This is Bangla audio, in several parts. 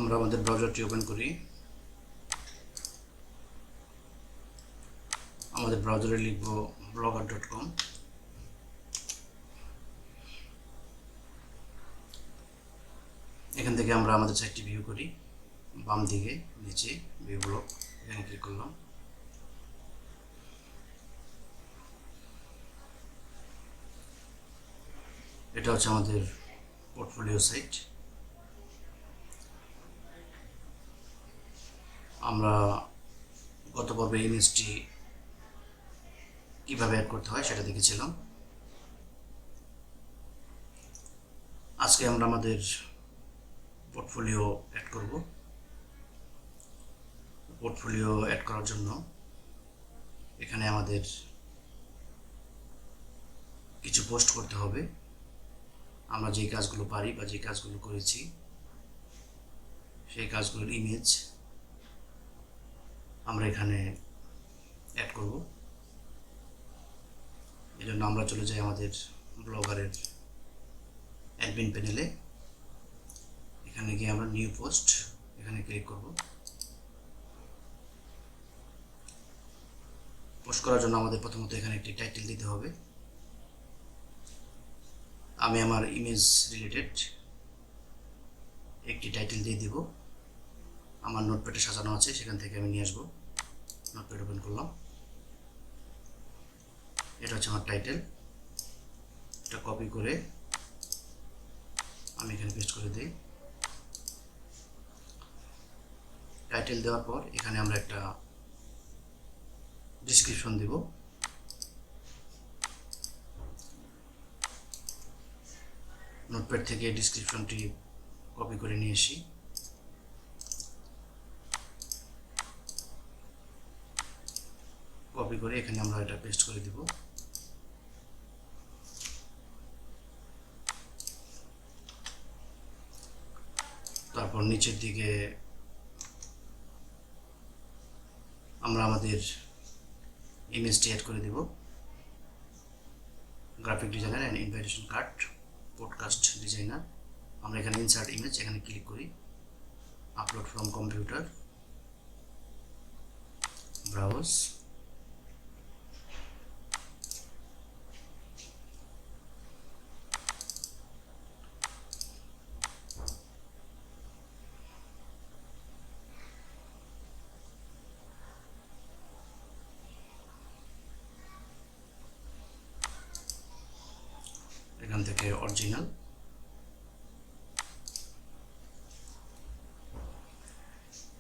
আমরা আমাদের ব্রাউজারটি ওপেন করি। আমাদের ব্রাউজারে লিখব blogger.com। এখান থেকে আমরা আমাদের সাইটটি ভিউ করি। বাম দিকে নিচে ভিউ ব্লগ, এখানে ক্লিক করলাম। এটা হচ্ছে আমাদের পোর্টফোলিও সাইট। আমরা গত পর্বে ইমেজটি কিভাবে অ্যাড করতে হয় সেটা দেখেছিলাম। আজকে আমরা আমাদের পোর্টফোলিও অ্যাড করব। পোর্টফোলিও অ্যাড করার জন্য এখানে আমাদের কিছু পোস্ট করতে হবে। আমরা যে কাজগুলো পারি বা যে কাজগুলো করেছি সেই কাজগুলোর ইমেজ আমরা এখানে অ্যাড করব। এই জন্য আমরা চলে যাই আমাদের ব্লগারের অ্যাডমিন প্যানেলে। এখানে গিয়ে আমরা নিউ পোস্ট এখানে ক্লিক করব। পোস্ট করার জন্য আমাদের প্রথমত এখানে একটি টাইটেল দিতে হবে। আমি আমার ইমেজ রিলেটেড একটি টাইটেল দিয়ে দিব। আমার নোটপ্যাডে সাজানো আছে, সেখান থেকে আমি নিয়ে আসবো। নোটপ্যাড ওপেন করলাম। এটা হচ্ছে আমার টাইটেল। এটা কপি করে আমি এখানে পেস্ট করে দিই। টাইটেল দেওয়ার পর এখানে আমরা একটা ডেসক্রিপশন দিব। নোটপ্যাড থেকে ডেসক্রিপশনটি কপি করে নিয়ে আসি। কপি করে এখানে আমরা এটা পেস্ট করে দিব। তারপর নিচের দিকে আমরা আমাদের ইমেজটি অ্যাড করে দিব। Graphic designer and invitation card, podcast designer. আমরা এখানে ইনসার্ট ইমেজ এখানে ক্লিক করি। Upload from computer, browse. এখান থেকে অরিজিনাল।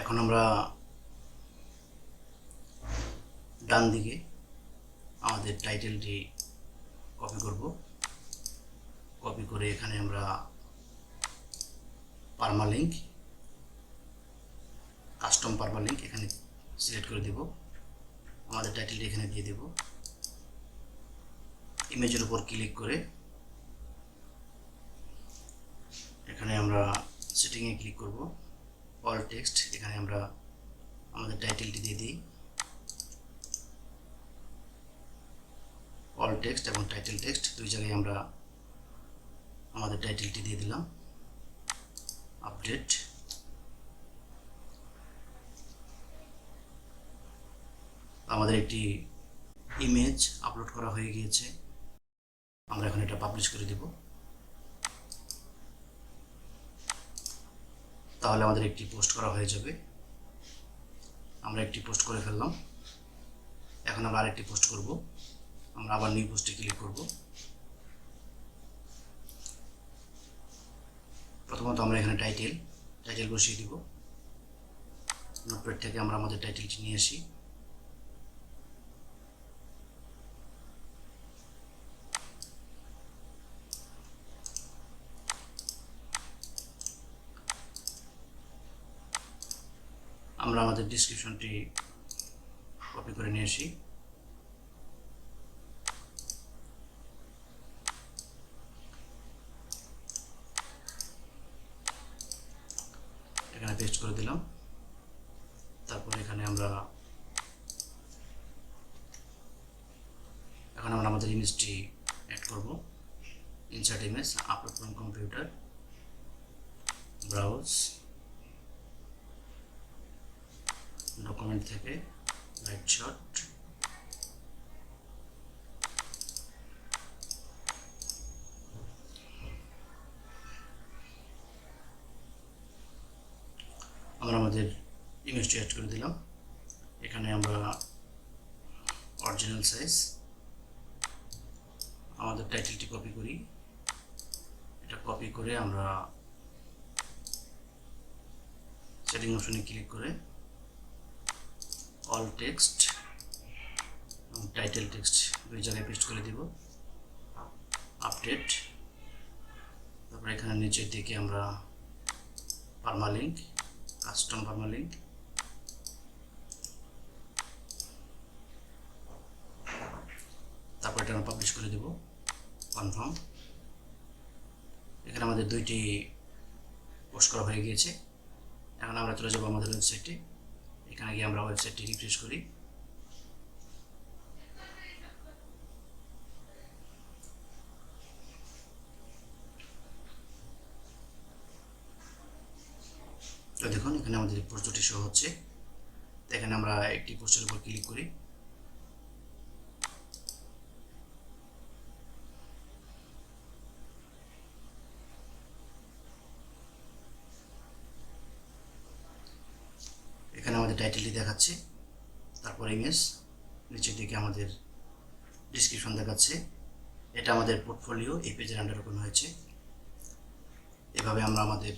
এখন আমরা ডান দিকে আমাদের টাইটেলটি কপি করব। কপি করে এখানে আমরা পারমালিঙ্ক, কাস্টম পারমালিঙ্ক এখানে সিলেক্ট করে দেব। আমাদের টাইটেলটি এখানে দিয়ে দেব। ইমেজের উপর ক্লিক করে এখানে আমরা সেটিংয়ে ক্লিক করব। অল টেক্সট, এখানে আমরা আমাদের টাইটেলটি দিয়ে দিই। অল টেক্সট এবং টাইটেল টেক্সট দুই জায়গায় আমরা আমাদের টাইটেলটি দিয়ে দিলাম। আপডেট। আমাদের একটি ইমেজ আপলোড করা হয়ে গিয়েছে। আমরা এখন এটা পাবলিশ করে দেব। তাহলে আমাদের একটি পোস্ট করা হয়ে যাবে। আমরা একটি পোস্ট করে ফেললাম। এখন আমরা আরেকটি পোস্ট করব। আমরা আবার নিউ পোস্টে ক্লিক করব। প্রথমত আমরা এখানে টাইটেল বসিয়ে দিব। নোটপ্যাড থেকে আমরা আমাদের টাইটেলটি নিয়ে আসি। আমরা আমাদের ডেসক্রিপশনটি কপি করে নিয়ে আসি। এখানে পেস্ট করে দিলাম। তারপর এখানে আমরা এখন আমরা আমাদের ইমেজটি অ্যাড করব। Insert image, upload from computer, browse. Document থেকে রাইট শট, আমরা আমাদের ইমেজটি অ্যাড করে দিলাম। এখানে আমরা অরিজিনাল সাইজ, আমাদের টাইটেলটি কপি করি, এটা কপি করে আমরা সেটিং অপশনে ক্লিক করে অল টেক্সট এবং টাইটেল টেক্সট দুই জায়গায় পেস্ট করে দিব, আপডেট। তারপর এখানে নিচের দিকে আমরা পারমালিঙ্ক, কাস্টম পারমালিঙ্ক, তারপর এটা আমরা পাবলিশ করে দেব, কনফার্ম। এখানে আমাদের দুইটি পোস্ট করা হয়ে গিয়েছে। এখন আমরা চলে যাবো আমাদের ওয়েবসাইটে। এখানে গিয়ে আমরা ওয়েবসাইটটি রিফ্রেশ করি। তো দেখুন এখানে আমাদের পোস্ট দুটি শো হচ্ছে। এখানে আমরা একটি পোস্টের উপর ক্লিক করি, এখানে আমাদের টাইটেলটি দেখাচ্ছে, তারপর ইমেজ, নিচের দিকে আমাদের ডিসক্রিপশন দেখাচ্ছে। এটা আমাদের পোর্টফোলিও এই পেজের আন্ডার ওপেন হয়েছে। এভাবে আমরা আমাদের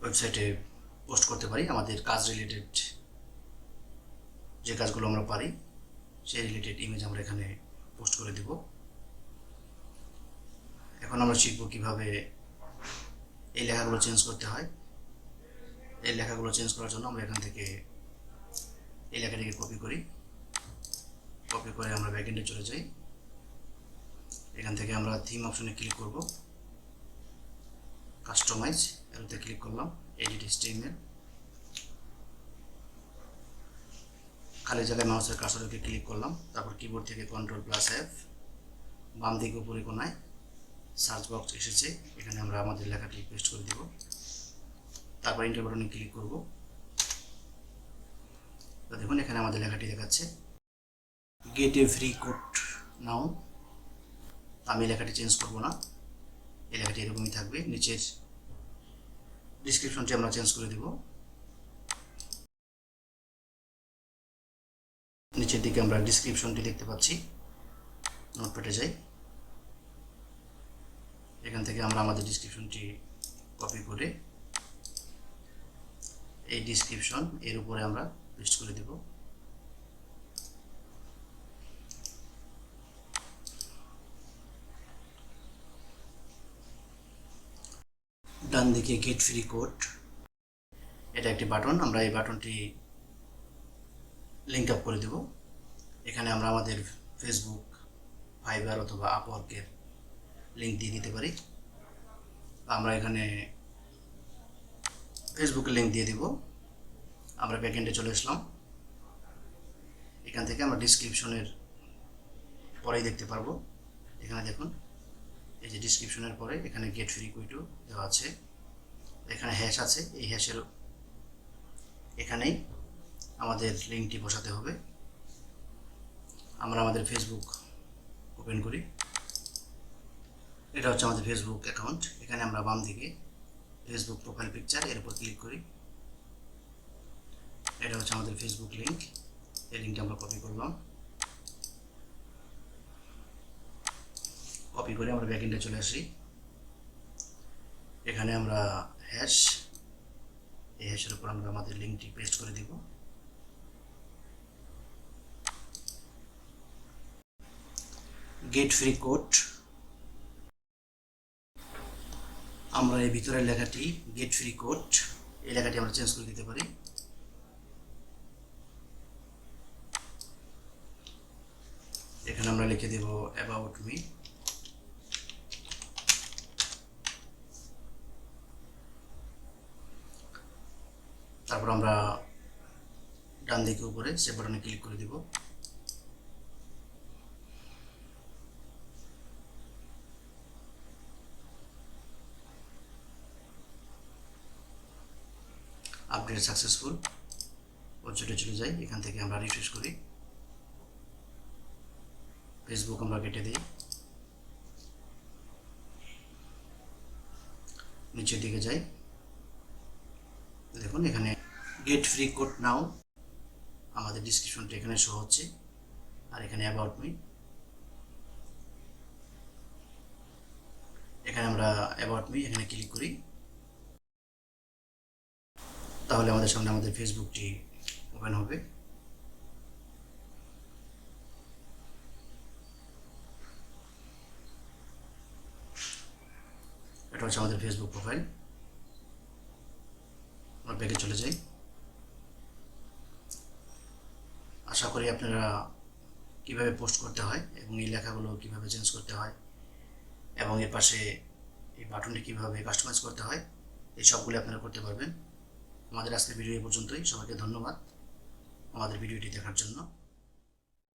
ওয়েবসাইটে পোস্ট করতে পারি আমাদের কাজ রিলেটেড, যে কাজগুলো আমরা পারি সেই রিলেটেড ইমেজ আমরা এখানে পোস্ট করে দেব। এখন আমরা শিখব কিভাবে এই লেখাগুলো চেঞ্জ করতে হয়। এই লেখাগুলো চেঞ্জ করার জন্য আমরা এখান থেকে এই লেখাটিকে কপি করি, কপি করে আমরা ব্যাকএন্ডে চলে যাই। এখান থেকে আমরা থিম অপশনে ক্লিক করব, কাস্টমাইজ এরতে ক্লিক করলাম, এডিট HTML, খালি জায়গায় মাউসের কার্সরকে ক্লিক করলাম, তারপর কিবোর্ড থেকে Ctrl+F, বাম দিকে উপরে কোনায় সার্চ বক্স এসেছে, এখানে আমরা আমাদের লেখাটি পেস্ট করে দেব। তারপর এন্টার বাটনে ক্লিক করব। তো দেখুন এখানে আমাদের লেখাটি দেখাচ্ছে গেট এ ফ্রি কোড নাও। আমি লেখাটি চেঞ্জ করব না, এই লেখাটি এরকমই থাকবে। নিচের ডিসক্রিপশনটি আমরা চেঞ্জ করে দেব। নিচের দিকে আমরা ডিসক্রিপশনটি দেখতে পাচ্ছি, নোটপ্যাডে যাই, এখান থেকে আমরা আমাদের ডিসক্রিপশনটি কপি করে এই ডিসক্রিপশন এর উপরে আমরা পেস্ট করে দেব। ডান দিকে গেট ফ্রি কোড, এটা একটি বাটন, আমরা এই বাটনটি লিঙ্ক আপ করে দেব। এখানে আমরা আমাদের ফেসবুক, ফাইবার অথবা আপওয়ার্কের লিঙ্ক দিয়ে দিতে পারি। আমরা এখানে ফেসবুকের লিঙ্ক দিয়ে দিব। আমরা ব্যাকএন্ডে চলে আসলাম, এখান থেকে আমরা ডিসক্রিপশনের পরেই দেখতে পারবো। এখানে দেখুন এই যে ডিসক্রিপশনের পরে এখানে গেট ফ্রি কোডও দেওয়া আছে, এখানে হ্যাশ আছে, এই হ্যাশের এখানেই আমাদের লিঙ্কটি বসাতে হবে। আমরা আমাদের ফেসবুক ওপেন করি, এটা হচ্ছে আমাদের ফেসবুক অ্যাকাউন্ট। এখানে আমরা বাম দিকে ফেসবুক প্রোফাইল পিকচার এর উপর ক্লিক করি, এটা হচ্ছে আমাদের ফেসবুক লিঙ্ক। এই লিঙ্কটা আমরা কপি করলাম, কপি করে আমরা ব্যাকএন্ডে চলে আসি। এখানে আমরা হ্যাশ, এই হ্যাশের উপর আমরা আমাদের লিঙ্কটি পেস্ট করে দিব। গেট ফ্রি কোড, আমরা এই ভিতরের লেখাটি গেট ফ্রি কোড, এই লেখাটি আমরা চেঞ্জ করে দিতে পারি। এখানে আমরা লিখে দেব অ্যাবাউট মি। তারপর আমরা ডান দিকে উপরে সেভ বাটনে ক্লিক করে দিব। আপডেট সাকসেসফুল ওয়েবসাইটে চলে যাই। এখান থেকে আমরা রিফ্রেশ করি, ফেসবুক আমরা কেটে দিই, নিচের দিকে যাই, দেখুন এখানে গেট ফ্রি কোড নাও আমাদের ডিসক্রিপশনটা এখানে শো হচ্ছে। আর এখানে অ্যাবাউট মি, এখানে আমরা অ্যাবাউট মি এখানে ক্লিক করি, তাহলে আমাদের সামনে আমাদের ফেসবুকটি ওপেন হবে। এটা হচ্ছে আমাদের ফেসবুক প্রোফাইল। আমরা ব্যাকে চলে যাই। আশা করি আপনারা কিভাবে পোস্ট করতে হয় এবং এই লেখাগুলো কিভাবে চেঞ্জ করতে হয় এবং এর পাশে এই বাটনটি কিভাবে কাস্টমাইজ করতে হয় এই সবগুলো আপনারা করতে পারবেন। আমাদের আজকের ভিডিও এই পর্যন্তই। সবাইকে ধন্যবাদ আমাদের ভিডিওটি দেখার জন্য।